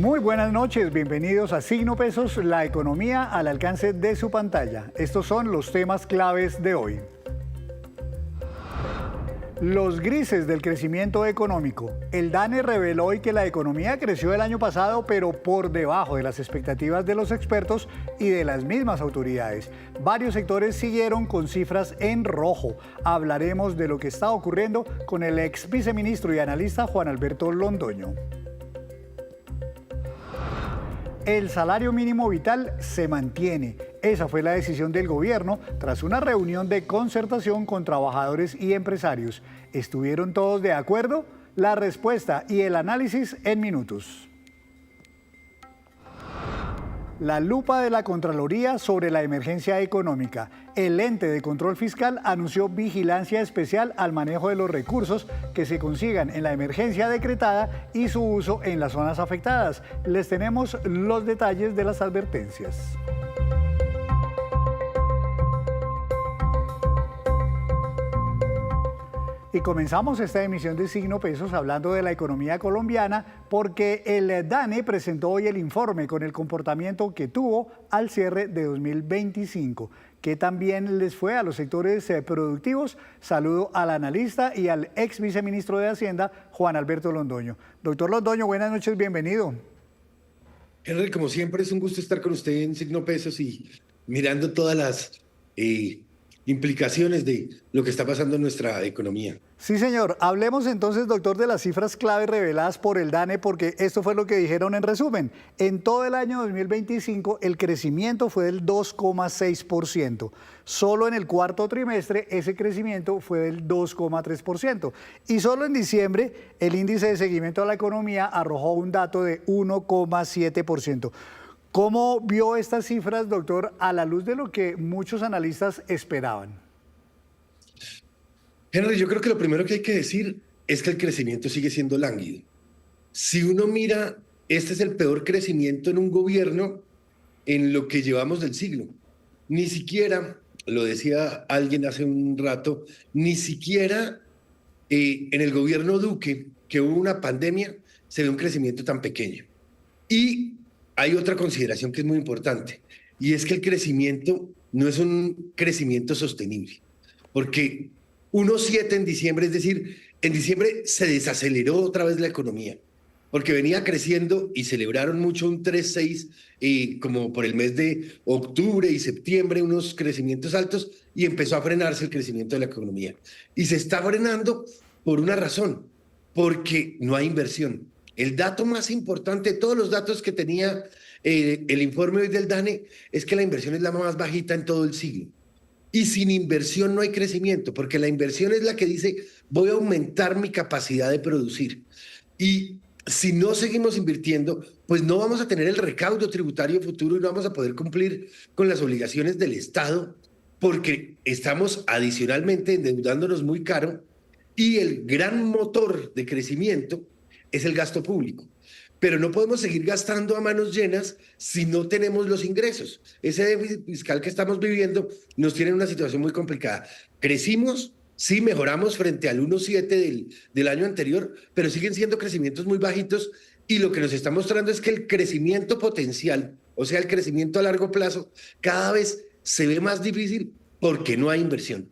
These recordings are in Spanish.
Muy buenas noches, bienvenidos a Signo Pesos, la economía al alcance de su pantalla. Estos son los temas claves de hoy. Los grises del crecimiento económico. El DANE reveló hoy que la economía creció el año pasado, pero por debajo de las expectativas de los expertos y de las mismas autoridades. Varios sectores siguieron con cifras en rojo. Hablaremos de lo que está ocurriendo con el ex viceministro y analista Juan Alberto Londoño. El salario mínimo vital se mantiene. Esa fue la decisión del gobierno tras una reunión de concertación con trabajadores y empresarios. ¿Estuvieron todos de acuerdo? La respuesta y el análisis en minutos. La lupa de la Contraloría sobre la emergencia económica. El ente de control fiscal anunció vigilancia especial al manejo de los recursos que se consigan en la emergencia decretada y su uso en las zonas afectadas. Les tenemos los detalles de las advertencias. Y comenzamos esta emisión de Signo Pesos hablando de la economía colombiana porque el DANE presentó hoy el informe con el comportamiento que tuvo al cierre de 2025. ¿Qué también les fue a los sectores productivos? Saludo al analista y al ex viceministro de Hacienda, Juan Alberto Londoño. Doctor Londoño, buenas noches, bienvenido. Henry, como siempre, es un gusto estar con usted en Signo Pesos y mirando todas las implicaciones de lo que está pasando en nuestra economía. Sí, señor. Hablemos entonces, doctor, de las cifras clave reveladas por el DANE, porque esto fue lo que dijeron en resumen. En todo el año 2025, el crecimiento fue del 2,6%. Solo en el cuarto trimestre, ese crecimiento fue del 2,3%. Y solo en diciembre, el índice de seguimiento a la economía arrojó un dato de 1,7%. ¿Cómo vio estas cifras, doctor, a la luz de lo que muchos analistas esperaban? Henry, yo creo que lo primero que hay que decir es que el crecimiento sigue siendo lánguido. Si uno mira, este es el peor crecimiento en un gobierno en lo que llevamos del siglo. Ni siquiera, lo decía alguien hace un rato, ni siquiera en el gobierno Duque, que hubo una pandemia, se ve un crecimiento tan pequeño. Y hay otra consideración que es muy importante, y es que el crecimiento no es un crecimiento sostenible, porque 1,7 en diciembre, es decir, en diciembre se desaceleró otra vez la economía, porque venía creciendo y celebraron mucho un 3,6, como por el mes de octubre y septiembre, unos crecimientos altos, y empezó a frenarse el crecimiento de la economía. Y se está frenando por una razón, porque no hay inversión. El dato más importante, todos los datos que tenía el informe hoy del DANE, es que la inversión es la más bajita en todo el siglo. Y sin inversión no hay crecimiento, porque la inversión es la que dice, voy a aumentar mi capacidad de producir. Y si no seguimos invirtiendo, pues no vamos a tener el recaudo tributario futuro y no vamos a poder cumplir con las obligaciones del Estado, porque estamos adicionalmente endeudándonos muy caro y el gran motor de crecimiento es el gasto público. Pero no podemos seguir gastando a manos llenas si no tenemos los ingresos. Ese déficit fiscal que estamos viviendo nos tiene en una situación muy complicada. Crecimos, sí, mejoramos frente al 1,7 del año anterior, pero siguen siendo crecimientos muy bajitos y lo que nos está mostrando es que el crecimiento potencial, o sea, el crecimiento a largo plazo, cada vez se ve más difícil porque no hay inversión.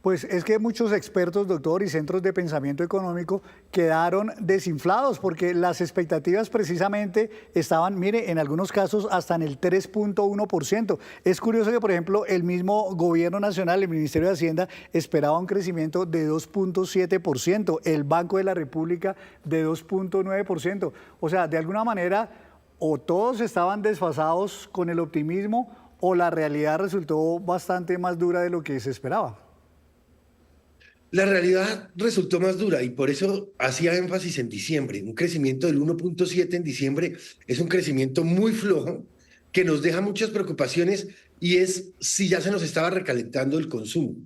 Pues es que muchos expertos, doctor, y centros de pensamiento económico quedaron desinflados porque las expectativas precisamente estaban, mire, en algunos casos hasta en el 3,1%. Es curioso que, por ejemplo, el mismo gobierno nacional, el Ministerio de Hacienda, esperaba un crecimiento de 2,7%, el Banco de la República de 2,9%. O sea, de alguna manera, o todos estaban desfasados con el optimismo o la realidad resultó bastante más dura de lo que se esperaba. La realidad resultó más dura y por eso hacía énfasis en diciembre. Un crecimiento del 1,7 en diciembre es un crecimiento muy flojo que nos deja muchas preocupaciones y es si ya se nos estaba recalentando el consumo,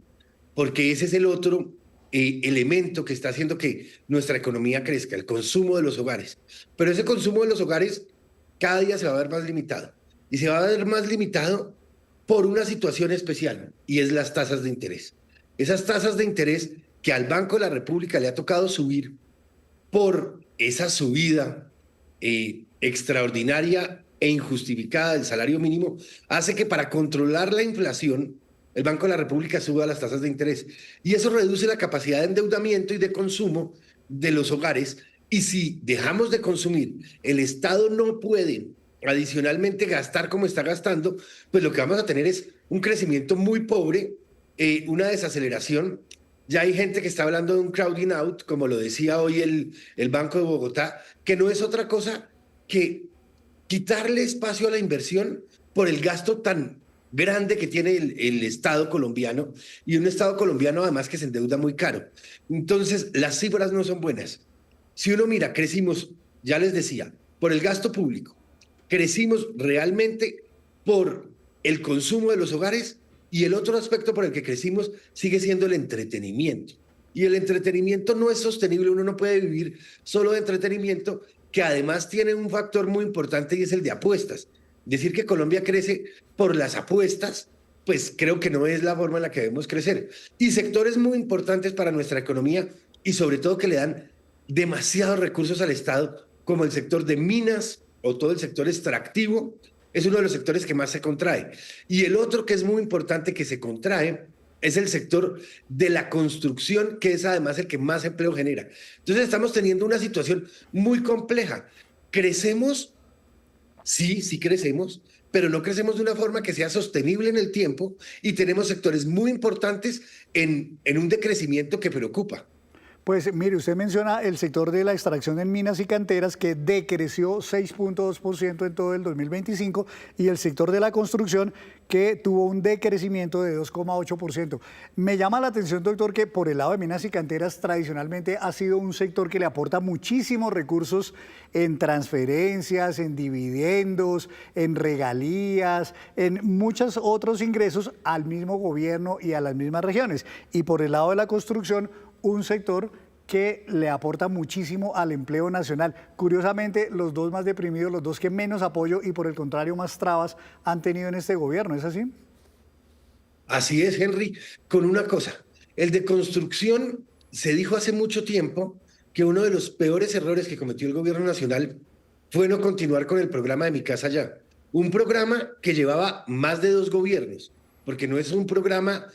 porque ese es el otro elemento que está haciendo que nuestra economía crezca, el consumo de los hogares. Pero ese consumo de los hogares cada día se va a ver más limitado y se va a ver más limitado por una situación especial y es las tasas de interés. Esas tasas de interés que al Banco de la República le ha tocado subir por esa subida extraordinaria e injustificada del salario mínimo hace que para controlar la inflación, el Banco de la República suba las tasas de interés. Y eso reduce la capacidad de endeudamiento y de consumo de los hogares. Y si dejamos de consumir, el Estado no puede adicionalmente gastar como está gastando, pues lo que vamos a tener es un crecimiento muy pobre, una desaceleración. Ya hay gente que está hablando de un crowding out, como lo decía hoy el Banco de Bogotá, que no es otra cosa que quitarle espacio a la inversión por el gasto tan grande que tiene el Estado colombiano, y un Estado colombiano además que se endeuda muy caro. Entonces, las cifras no son buenas. Si uno mira, crecimos, ya les decía, por el gasto público, crecimos realmente por el consumo de los hogares, y el otro aspecto por el que crecimos sigue siendo el entretenimiento. Y el entretenimiento no es sostenible, uno no puede vivir solo de entretenimiento, que además tiene un factor muy importante y es el de apuestas. Decir que Colombia crece por las apuestas, pues creo que no es la forma en la que debemos crecer. Y sectores muy importantes para nuestra economía y sobre todo que le dan demasiados recursos al Estado, como el sector de minas o todo el sector extractivo, es uno de los sectores que más se contrae. Y el otro que es muy importante que se contrae es el sector de la construcción, que es además el que más empleo genera. Entonces estamos teniendo una situación muy compleja. Crecemos, sí crecemos, pero no crecemos de una forma que sea sostenible en el tiempo, y tenemos sectores muy importantes en un decrecimiento que preocupa. Pues mire, usted menciona el sector de la extracción en minas y canteras que decreció 6.2% en todo el 2025 y el sector de la construcción que tuvo un decrecimiento de 2.8%. Me llama la atención, doctor, que por el lado de minas y canteras tradicionalmente ha sido un sector que le aporta muchísimos recursos en transferencias, en dividendos, en regalías, en muchos otros ingresos al mismo gobierno y a las mismas regiones. Y por el lado de la construcción, un sector que le aporta muchísimo al empleo nacional. Curiosamente, los dos más deprimidos, los dos que menos apoyo y por el contrario más trabas han tenido en este gobierno, ¿es así? Así es, Henry, con una cosa. El de construcción, se dijo hace mucho tiempo que uno de los peores errores que cometió el gobierno nacional fue no continuar con el programa de Mi Casa Ya. Un programa que llevaba más de 2 gobiernos, porque no es un programa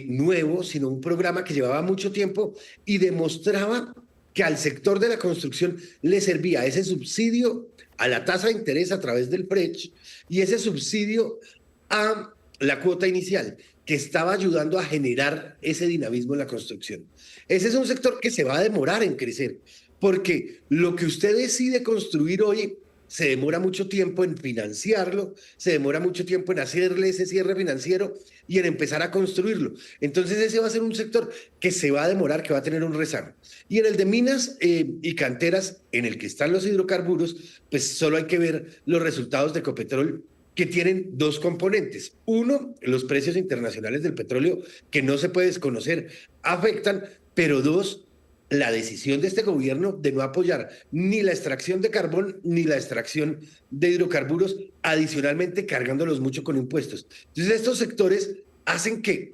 nuevo, sino un programa que llevaba mucho tiempo y demostraba que al sector de la construcción le servía ese subsidio a la tasa de interés a través del FRECH y ese subsidio a la cuota inicial, que estaba ayudando a generar ese dinamismo en la construcción. Ese es un sector que se va a demorar en crecer, porque lo que usted decide construir hoy se demora mucho tiempo en financiarlo, se demora mucho tiempo en hacerle ese cierre financiero y en empezar a construirlo. Entonces ese va a ser un sector que se va a demorar, que va a tener un rezago. Y en el de minas y canteras, en el que están los hidrocarburos, pues solo hay que ver los resultados de Ecopetrol, que tienen dos componentes. Uno, los precios internacionales del petróleo, que no se puede desconocer, afectan, pero dos, la decisión de este gobierno de no apoyar ni la extracción de carbón ni la extracción de hidrocarburos, adicionalmente cargándolos mucho con impuestos. Entonces estos sectores hacen que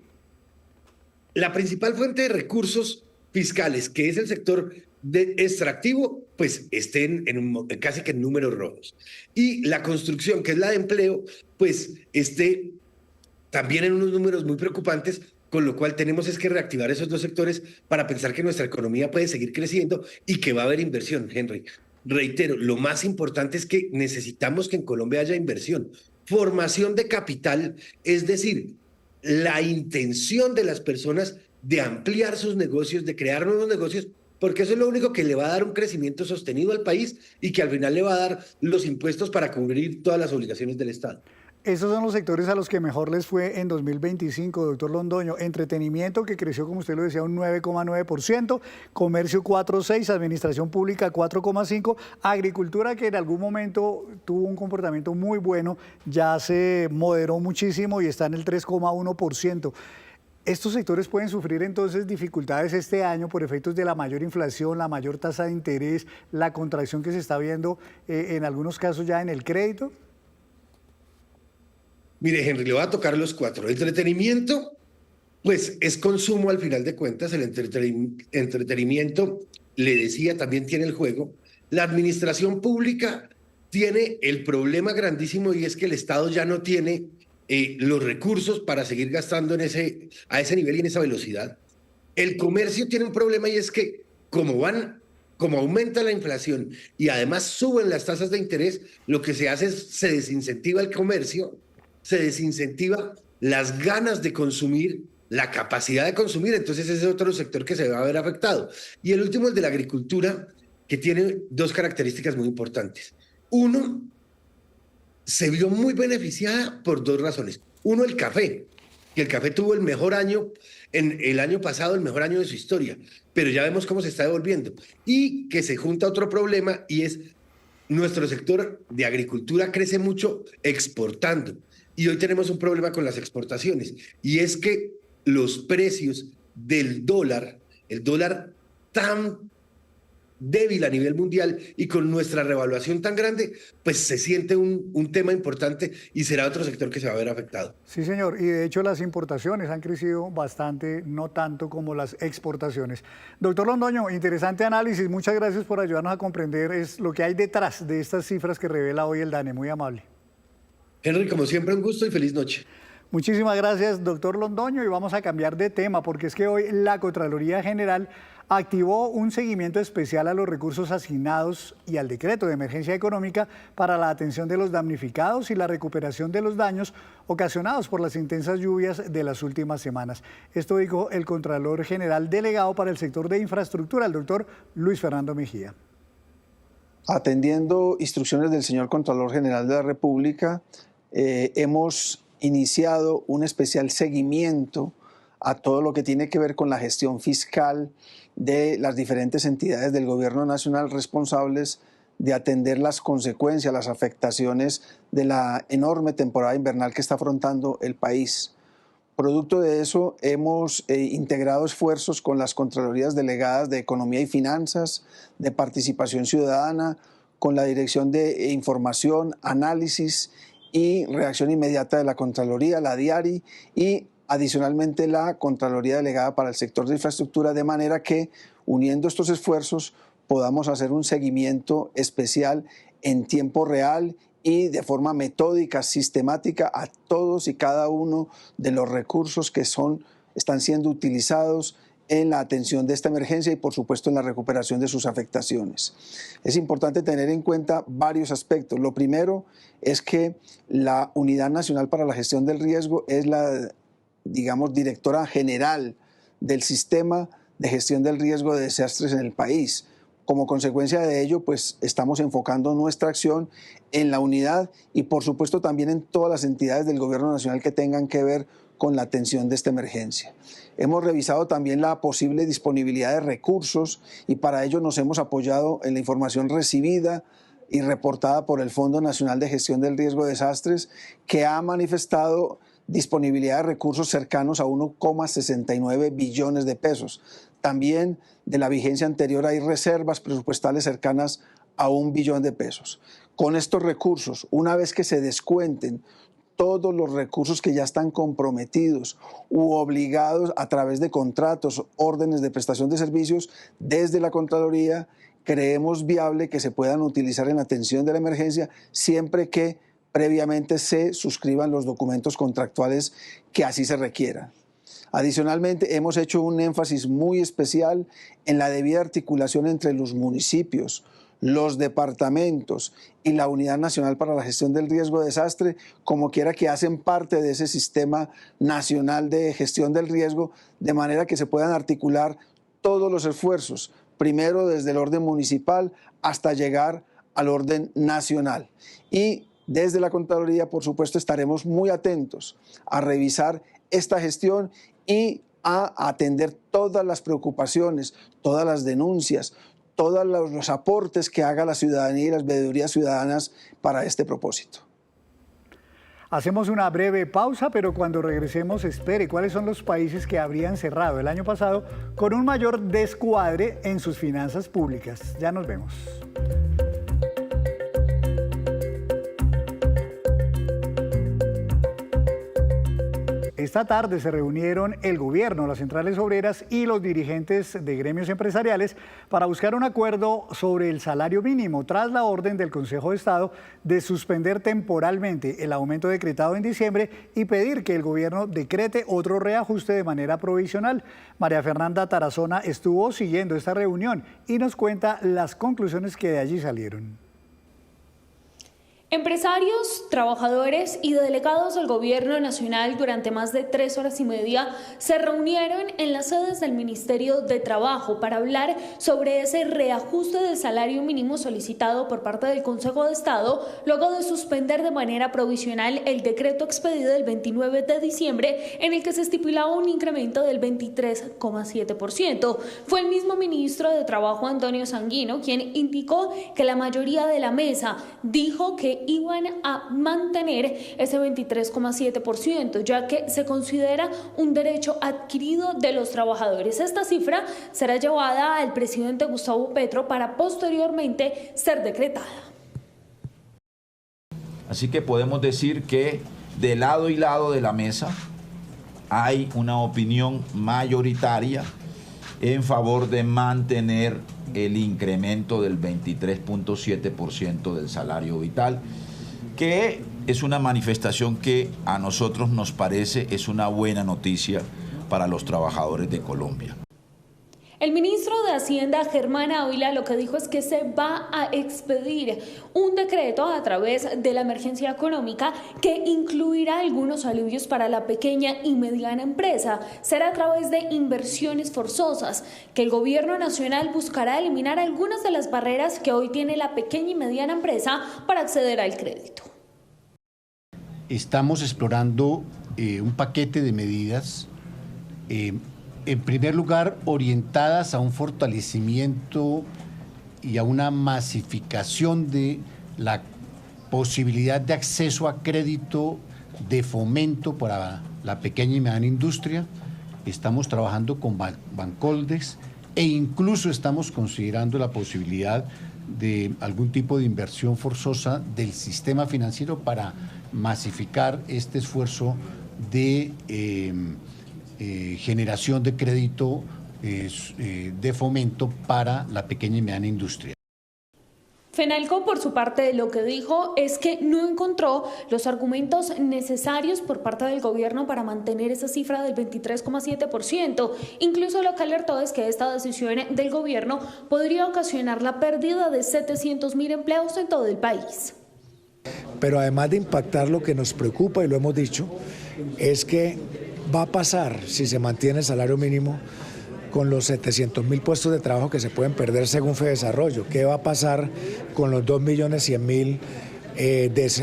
la principal fuente de recursos fiscales, que es el sector de extractivo, pues estén casi que en números rojos. Y la construcción, que es la de empleo, pues esté también en unos números muy preocupantes, con lo cual tenemos es que reactivar esos dos sectores para pensar que nuestra economía puede seguir creciendo y que va a haber inversión, Henry. Reitero, lo más importante es que necesitamos que en Colombia haya inversión, formación de capital, es decir, la intención de las personas de ampliar sus negocios, de crear nuevos negocios, porque eso es lo único que le va a dar un crecimiento sostenido al país y que al final le va a dar los impuestos para cubrir todas las obligaciones del Estado. Esos son los sectores a los que mejor les fue en 2025, doctor Londoño. Entretenimiento, que creció, como usted lo decía, un 9,9%, comercio 4,6%, administración pública 4,5%, agricultura, que en algún momento tuvo un comportamiento muy bueno, ya se moderó muchísimo y está en el 3,1%. ¿Estos sectores pueden sufrir entonces dificultades este año por efectos de la mayor inflación, la mayor tasa de interés, la contracción que se está viendo en algunos casos ya en el crédito? Mire, Henry, le voy a tocar los cuatro. El entretenimiento, pues es consumo al final de cuentas. El entretenimiento, le decía, también tiene el juego. La administración pública tiene el problema grandísimo y es que el Estado ya no tiene los recursos para seguir gastando a ese nivel y en esa velocidad. El comercio tiene un problema y es que como aumenta la inflación y además suben las tasas de interés, lo que se hace es se desincentiva el comercio, se desincentiva las ganas de consumir, la capacidad de consumir, entonces ese es otro sector que se va a ver afectado. Y el último es de la agricultura, que tiene dos características muy importantes. Uno, se vio muy beneficiada por dos razones. Uno, el café, que el café tuvo el mejor año, en el año pasado, el mejor año de su historia, pero ya vemos cómo se está devolviendo. Y que se junta otro problema y es nuestro sector de agricultura crece mucho exportando. Y hoy tenemos un problema con las exportaciones y es que los precios del dólar, el dólar tan débil a nivel mundial y con nuestra revaluación tan grande, pues se siente un tema importante y será otro sector que se va a ver afectado. Sí, señor. Y de hecho las importaciones han crecido bastante, no tanto como las exportaciones. Doctor Londoño, interesante análisis. Muchas gracias por ayudarnos a comprender lo que hay detrás de estas cifras que revela hoy el DANE. Muy amable. Henry, como siempre, un gusto y feliz noche. Muchísimas gracias, doctor Londoño. Y vamos a cambiar de tema porque es que hoy la Contraloría General activó un seguimiento especial a los recursos asignados y al decreto de emergencia económica para la atención de los damnificados y la recuperación de los daños ocasionados por las intensas lluvias de las últimas semanas. Esto dijo el Contralor General delegado para el sector de infraestructura, el doctor Luis Fernando Mejía. Atendiendo instrucciones del señor Contralor General de la República, hemos iniciado un especial seguimiento a todo lo que tiene que ver con la gestión fiscal de las diferentes entidades del gobierno nacional responsables de atender las consecuencias, las afectaciones de la enorme temporada invernal que está afrontando el país. Producto de eso, hemos integrado esfuerzos con las Contralorías Delegadas de Economía y Finanzas, de Participación Ciudadana, con la Dirección de Información, Análisis y Reacción Inmediata de la Contraloría, la DIARI, y adicionalmente la Contraloría Delegada para el Sector de Infraestructura, de manera que, uniendo estos esfuerzos, podamos hacer un seguimiento especial en tiempo real y de forma metódica, sistemática, a todos y cada uno de los recursos que están siendo utilizados en la atención de esta emergencia y, por supuesto, en la recuperación de sus afectaciones. Es importante tener en cuenta varios aspectos. Lo primero es que la Unidad Nacional para la Gestión del Riesgo es la, digamos, directora general del sistema de gestión del riesgo de desastres en el país. Como consecuencia de ello, pues estamos enfocando nuestra acción en la unidad y, por supuesto, también en todas las entidades del gobierno nacional que tengan que ver con la atención de esta emergencia. Hemos revisado también la posible disponibilidad de recursos y para ello nos hemos apoyado en la información recibida y reportada por el Fondo Nacional de Gestión del Riesgo de Desastres, que ha manifestado disponibilidad de recursos cercanos a 1,69 billones de pesos. También de la vigencia anterior hay reservas presupuestales cercanas a 1 billón de pesos. Con estos recursos, una vez que se descuenten todos los recursos que ya están comprometidos u obligados a través de contratos, órdenes de prestación de servicios desde la Contraloría, creemos viable que se puedan utilizar en la atención de la emergencia siempre que previamente se suscriban los documentos contractuales que así se requieran. Adicionalmente, hemos hecho un énfasis muy especial en la debida articulación entre los municipios, los departamentos y la Unidad Nacional para la Gestión del Riesgo de Desastre, como quiera que hacen parte de ese sistema nacional de gestión del riesgo, de manera que se puedan articular todos los esfuerzos, primero desde el orden municipal hasta llegar al orden nacional. Y desde la Contraloría, por supuesto, estaremos muy atentos a revisar esta gestión y a atender todas las preocupaciones, todas las denuncias, todos los aportes que haga la ciudadanía y las veedurías ciudadanas para este propósito. Hacemos una breve pausa, pero cuando regresemos, espere cuáles son los países que habrían cerrado el año pasado con un mayor descuadre en sus finanzas públicas. Ya nos vemos. Esta tarde se reunieron el gobierno, las centrales obreras y los dirigentes de gremios empresariales para buscar un acuerdo sobre el salario mínimo tras la orden del Consejo de Estado de suspender temporalmente el aumento decretado en diciembre y pedir que el gobierno decrete otro reajuste de manera provisional. María Fernanda Tarazona estuvo siguiendo esta reunión y nos cuenta las conclusiones que de allí salieron. Empresarios, trabajadores y delegados del Gobierno Nacional durante más de 3 horas y media se reunieron en las sedes del Ministerio de Trabajo para hablar sobre ese reajuste del salario mínimo solicitado por parte del Consejo de Estado luego de suspender de manera provisional el decreto expedido el 29 de diciembre en el que se estipulaba un incremento del 23,7%. Fue el mismo ministro de Trabajo, Antonio Sanguino, quien indicó que la mayoría de la mesa dijo que iban a mantener ese 23,7%, ya que se considera un derecho adquirido de los trabajadores. Esta cifra será llevada al presidente Gustavo Petro para posteriormente ser decretada. Así que podemos decir que de lado y lado de la mesa hay una opinión mayoritaria en favor de mantener el incremento del 23,7% del salario vital, que es una manifestación que a nosotros nos parece es una buena noticia para los trabajadores de Colombia. El ministro de Hacienda, Germán Ávila, lo que dijo es que se va a expedir un decreto a través de la emergencia económica que incluirá algunos alivios para la pequeña y mediana empresa. Será a través de inversiones forzosas, que el gobierno nacional buscará eliminar algunas de las barreras que hoy tiene la pequeña y mediana empresa para acceder al crédito. Estamos explorando un paquete de medidas en primer lugar, orientadas a un fortalecimiento y a una masificación de la posibilidad de acceso a crédito de fomento para la pequeña y mediana industria. Estamos trabajando con Bancoldex e incluso estamos considerando la posibilidad de algún tipo de inversión forzosa del sistema financiero para masificar este esfuerzo de generación de crédito de fomento para la pequeña y mediana industria. Fenalco, por su parte, lo que dijo es que no encontró los argumentos necesarios por parte del gobierno para mantener esa cifra del 23,7%. Incluso lo que alertó es que esta decisión del gobierno podría ocasionar la pérdida de 700.000 empleos en todo el país. Pero además de impactar, lo que nos preocupa, y lo hemos dicho, es que va a pasar, si se mantiene el salario mínimo, con los 700.000 puestos de trabajo que se pueden perder según Fedesarrollo. ¿Qué va a pasar con los 2.100.000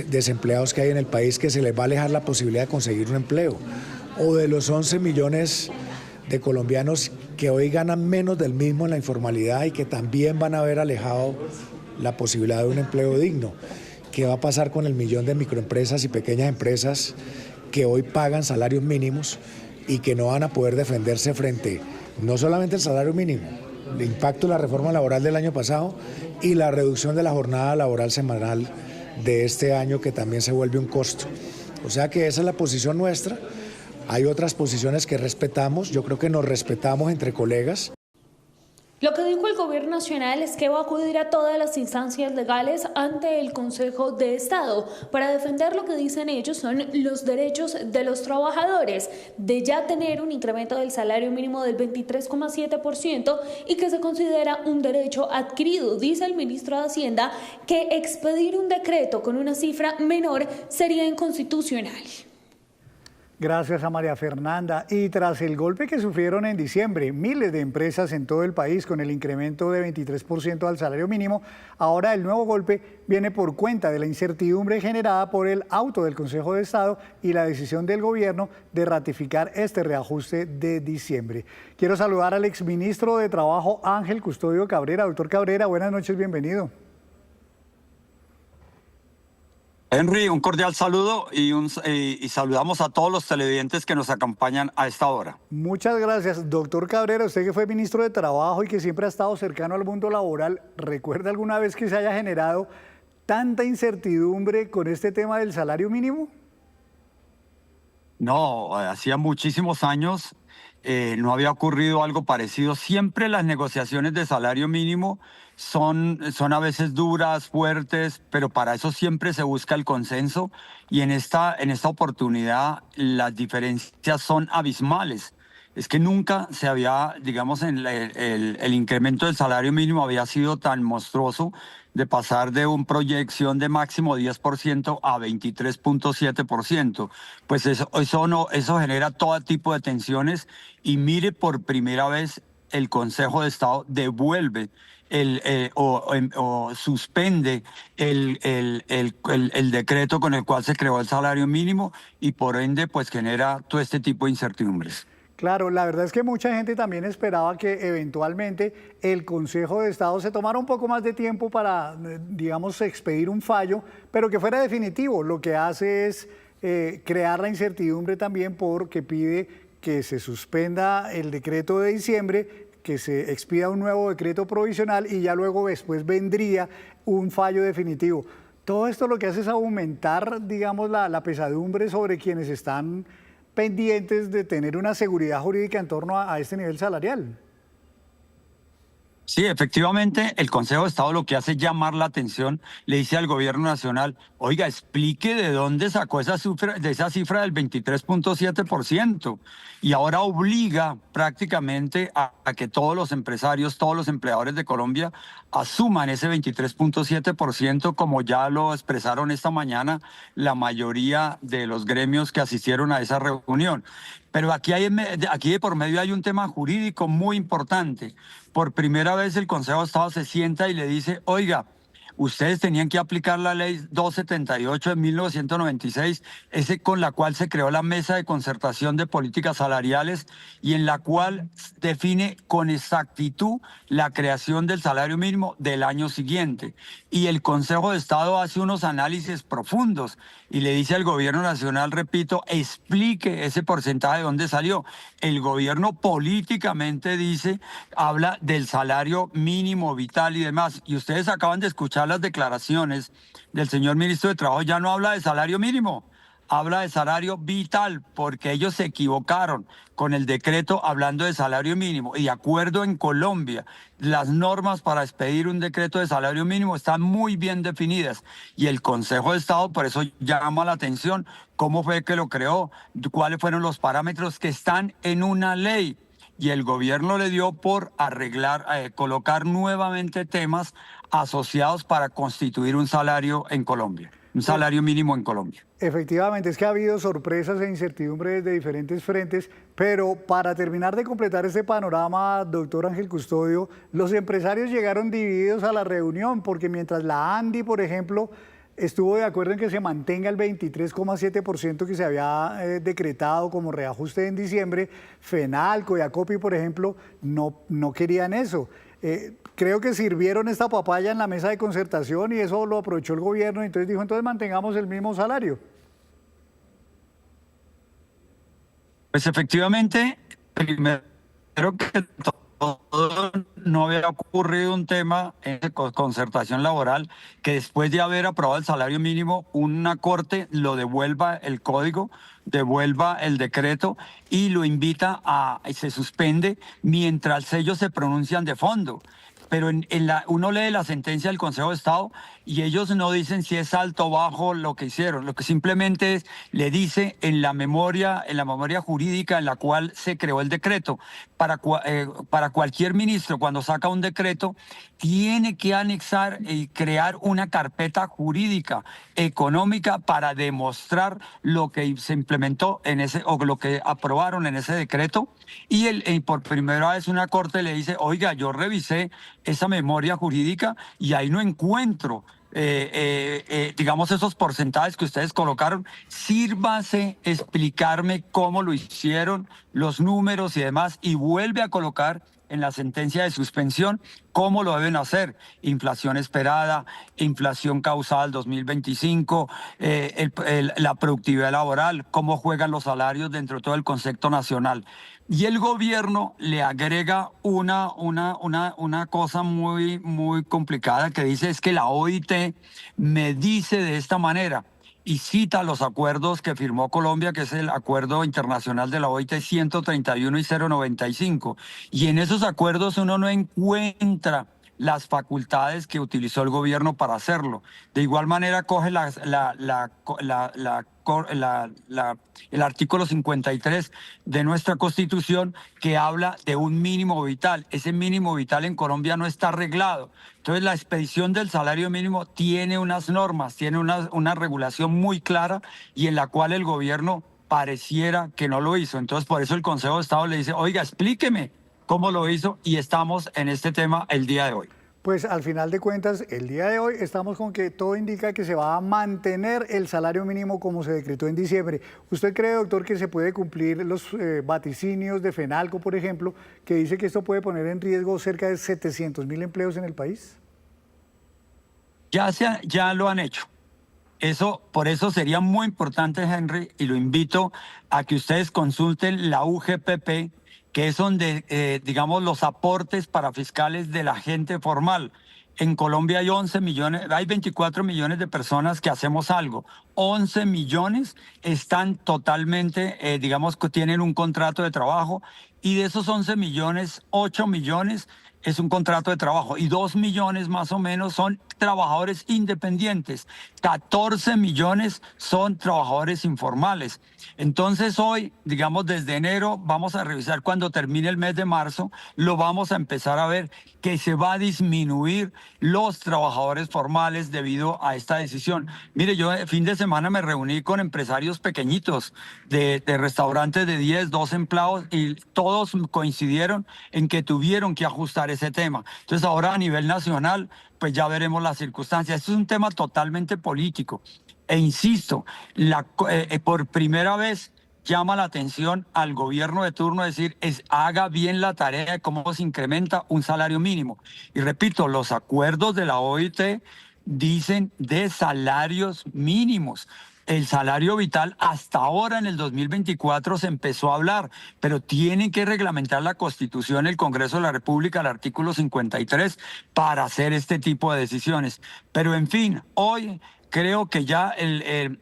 desempleados que hay en el país, que se les va a alejar la posibilidad de conseguir un empleo? O de los 11 millones de colombianos que hoy ganan menos del mismo en la informalidad y que también van a haber alejado la posibilidad de un empleo digno. ¿Qué va a pasar con el millón de microempresas y pequeñas empresas que hoy pagan salarios mínimos y que no van a poder defenderse frente no solamente al salario mínimo, el impacto de la reforma laboral del año pasado y la reducción de la jornada laboral semanal de este año, que también se vuelve un costo? O sea que esa es la posición nuestra. Hay otras posiciones que respetamos, yo creo que nos respetamos entre colegas. Lo que dijo el gobierno nacional es que va a acudir a todas las instancias legales ante el Consejo de Estado para defender lo que dicen ellos son los derechos de los trabajadores, de ya tener un incremento del salario mínimo del 23,7% y que se considera un derecho adquirido. Dice el ministro de Hacienda que expedir un decreto con una cifra menor sería inconstitucional. Gracias a María Fernanda. Y tras el golpe que sufrieron en diciembre, miles de empresas en todo el país con el incremento de 23% al salario mínimo, ahora el nuevo golpe viene por cuenta de la incertidumbre generada por el auto del Consejo de Estado y la decisión del gobierno de ratificar este reajuste de diciembre. Quiero saludar al exministro de Trabajo, Ángel Custodio Cabrera. Doctor Cabrera, buenas noches, bienvenido. Henry, un cordial saludo y saludamos a todos los televidentes que nos acompañan a esta hora. Muchas gracias. Doctor Cabrera, usted que fue ministro de Trabajo y que siempre ha estado cercano al mundo laboral, ¿recuerda alguna vez que se haya generado tanta incertidumbre con este tema del salario mínimo? No, hacía muchísimos años no había ocurrido algo parecido. Siempre las negociaciones de salario mínimo son a veces duras, fuertes, pero para eso siempre se busca el consenso y en esta oportunidad las diferencias son abismales. Es que nunca se había, digamos, el incremento del salario mínimo había sido tan monstruoso de pasar de una proyección de máximo 10% a 23.7%. Pues eso genera todo tipo de tensiones y mire, por primera vez el Consejo de Estado devuelve o suspende el decreto con el cual se creó el salario mínimo y por ende pues genera todo este tipo de incertidumbres. Claro, la verdad es que mucha gente también esperaba que eventualmente el Consejo de Estado se tomara un poco más de tiempo para, digamos, expedir un fallo, pero que fuera definitivo. Lo que hace es crear la incertidumbre también porque pide que se suspenda el decreto de diciembre, que se expida un nuevo decreto provisional y ya luego después vendría un fallo definitivo. Todo esto lo que hace es aumentar, digamos, la pesadumbre sobre quienes están pendientes de tener una seguridad jurídica en torno a este nivel salarial. Sí, efectivamente, el Consejo de Estado lo que hace es llamar la atención, le dice al gobierno nacional, oiga, explique de dónde sacó esa cifra del 23.7% y ahora obliga prácticamente a que todos los empresarios, todos los empleadores de Colombia asuman ese 23.7%, como ya lo expresaron esta mañana la mayoría de los gremios que asistieron a esa reunión. Pero aquí de por medio hay un tema jurídico muy importante. Por primera vez el Consejo de Estado se sienta y le dice, oiga, ustedes tenían que aplicar la ley 278 de 1996, ese con la cual se creó la Mesa de Concertación de Políticas Salariales y en la cual define con exactitud la creación del salario mínimo del año siguiente. Y el Consejo de Estado hace unos análisis profundos y le dice al gobierno nacional, repito, explique ese porcentaje de dónde salió. El gobierno políticamente habla del salario mínimo vital y demás. Y ustedes acaban de escuchar las declaraciones del señor ministro de Trabajo, ya no habla de salario mínimo, habla de salario vital, porque ellos se equivocaron con el decreto hablando de salario mínimo. Y de acuerdo en Colombia, las normas para expedir un decreto de salario mínimo están muy bien definidas. Y el Consejo de Estado por eso llama la atención cómo fue que lo creó, cuáles fueron los parámetros que están en una ley. Y el gobierno le dio por colocar nuevamente temas asociados para constituir un salario en Colombia, un salario mínimo en Colombia. Efectivamente, es que ha habido sorpresas e incertidumbres de diferentes frentes, pero para terminar de completar este panorama, doctor Ángel Custodio, los empresarios llegaron divididos a la reunión, porque mientras la ANDI, por ejemplo, estuvo de acuerdo en que se mantenga el 23,7% que se había decretado como reajuste en diciembre, FENALCO y ACOPI, por ejemplo, no querían eso. Creo que sirvieron esta papaya en la mesa de concertación y eso lo aprovechó el gobierno, y entonces dijo, entonces mantengamos el mismo salario. Pues efectivamente, primero que todo, no había ocurrido un tema en concertación laboral que después de haber aprobado el salario mínimo, una corte lo devuelva el código, devuelva el decreto y lo invita se suspende mientras ellos se pronuncian de fondo. Pero uno lee la sentencia del Consejo de Estado y ellos no dicen si es alto o bajo lo que hicieron. Lo que simplemente le dice en la memoria jurídica en la cual se creó el decreto. Para cualquier ministro, cuando saca un decreto, tiene que anexar y crear una carpeta jurídica, económica, para demostrar lo que se implementó o lo que aprobaron en ese decreto. Y por primera vez una corte le dice, oiga, yo revisé esa memoria jurídica y ahí no encuentro, digamos, esos porcentajes que ustedes colocaron. Sírvase explicarme cómo lo hicieron, los números y demás, y vuelve a colocar en la sentencia de suspensión cómo lo deben hacer: inflación esperada, inflación causal 2025, la productividad laboral, cómo juegan los salarios dentro de todo el concepto nacional. Y el gobierno le agrega una cosa muy complicada que dice, es que la OIT me dice de esta manera. y cita los acuerdos que firmó Colombia, que es el Acuerdo Internacional de la OIT 131 y 095. Y en esos acuerdos uno no encuentra las facultades que utilizó el gobierno para hacerlo. De igual manera coge el artículo 53 de nuestra Constitución, que habla de un mínimo vital. Ese mínimo vital en Colombia no está arreglado. Entonces la expedición del salario mínimo tiene unas normas, tiene una regulación muy clara y en la cual el gobierno pareciera que no lo hizo. Entonces por eso el Consejo de Estado le dice, oiga, explíqueme cómo lo hizo, y estamos en este tema el día de hoy. Pues al final de cuentas, el día de hoy estamos con que todo indica que se va a mantener el salario mínimo como se decretó en diciembre. ¿Usted cree, doctor, que se puede cumplir los vaticinios de FENALCO, por ejemplo, que dice que esto puede poner en riesgo cerca de 700.000 empleos en el país? Ya lo han hecho. Por eso sería muy importante, Henry, y lo invito a que ustedes consulten la UGPP, que es donde, digamos, los aportes para fiscales de la gente formal. En Colombia hay 11 millones, hay 24 millones de personas que hacemos algo. 11 millones están totalmente, digamos, que tienen un contrato de trabajo, y de esos 11 millones, 8 millones es un contrato de trabajo y 2 millones más o menos son trabajadores independientes. 14 millones son trabajadores informales. Entonces hoy, digamos, desde enero vamos a revisar, cuando termine el mes de marzo, lo vamos a empezar a ver que se va a disminuir los trabajadores formales debido a esta decisión. Mire, yo el fin de semana me reuní con empresarios pequeñitos de restaurantes de 10, 12 empleados, y todos coincidieron en que tuvieron que ajustar ese tema. Entonces ahora a nivel nacional, pues ya veremos las circunstancias. Esto es un tema totalmente político. E insisto, por primera vez llama la atención al gobierno de turno decir, haga bien la tarea de cómo se incrementa un salario mínimo. Y repito, los acuerdos de la OIT dicen de salarios mínimos. El salario vital hasta ahora en el 2024 se empezó a hablar, pero tienen que reglamentar la Constitución, el Congreso de la República, el artículo 53, para hacer este tipo de decisiones. Pero en fin, hoy creo que ya el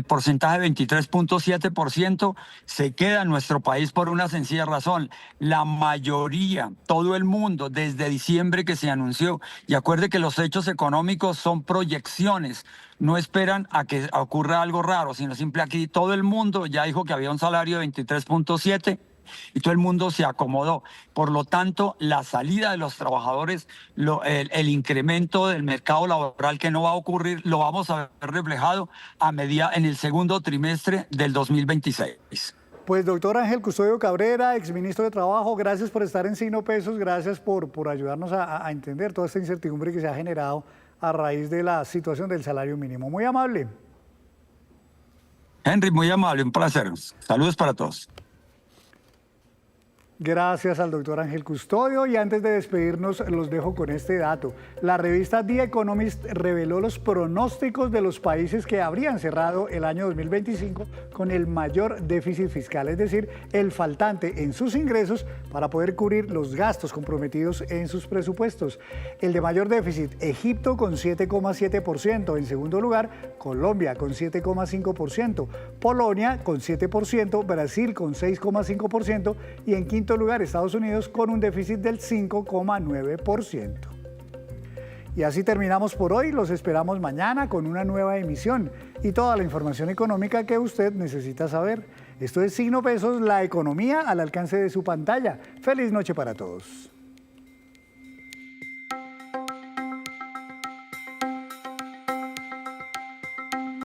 porcentaje de 23.7% se queda en nuestro país por una sencilla razón. La mayoría, todo el mundo, desde diciembre que se anunció, y acuerde que los hechos económicos son proyecciones, no esperan a que ocurra algo raro, sino simple aquí todo el mundo ya dijo que había un salario de 23.7 y todo el mundo se acomodó. Por lo tanto, la salida de los trabajadores, el incremento del mercado laboral que no va a ocurrir, lo vamos a ver reflejado en el segundo trimestre del 2026. Pues doctor Ángel Custodio Cabrera, exministro de Trabajo, gracias por estar en Signo Pesos, gracias por ayudarnos a entender toda esta incertidumbre que se ha generado a raíz de la situación del salario mínimo. Muy amable. Henry, muy amable, un placer. Saludos para todos. Gracias al doctor Ángel Custodio, y antes de despedirnos los dejo con este dato. La revista The Economist reveló los pronósticos de los países que habrían cerrado el año 2025 con el mayor déficit fiscal, es decir, el faltante en sus ingresos para poder cubrir los gastos comprometidos en sus presupuestos. El de mayor déficit, Egipto con 7,7%, en segundo lugar, Colombia con 7,5%, Polonia con 7%, Brasil con 6,5% y en quinto lugar Estados Unidos con un déficit del 5,9%. Y así terminamos por hoy. Los esperamos mañana con una nueva emisión y toda la información económica que usted necesita saber. Esto es Signo Pesos, la economía al alcance de su pantalla. Feliz noche para todos.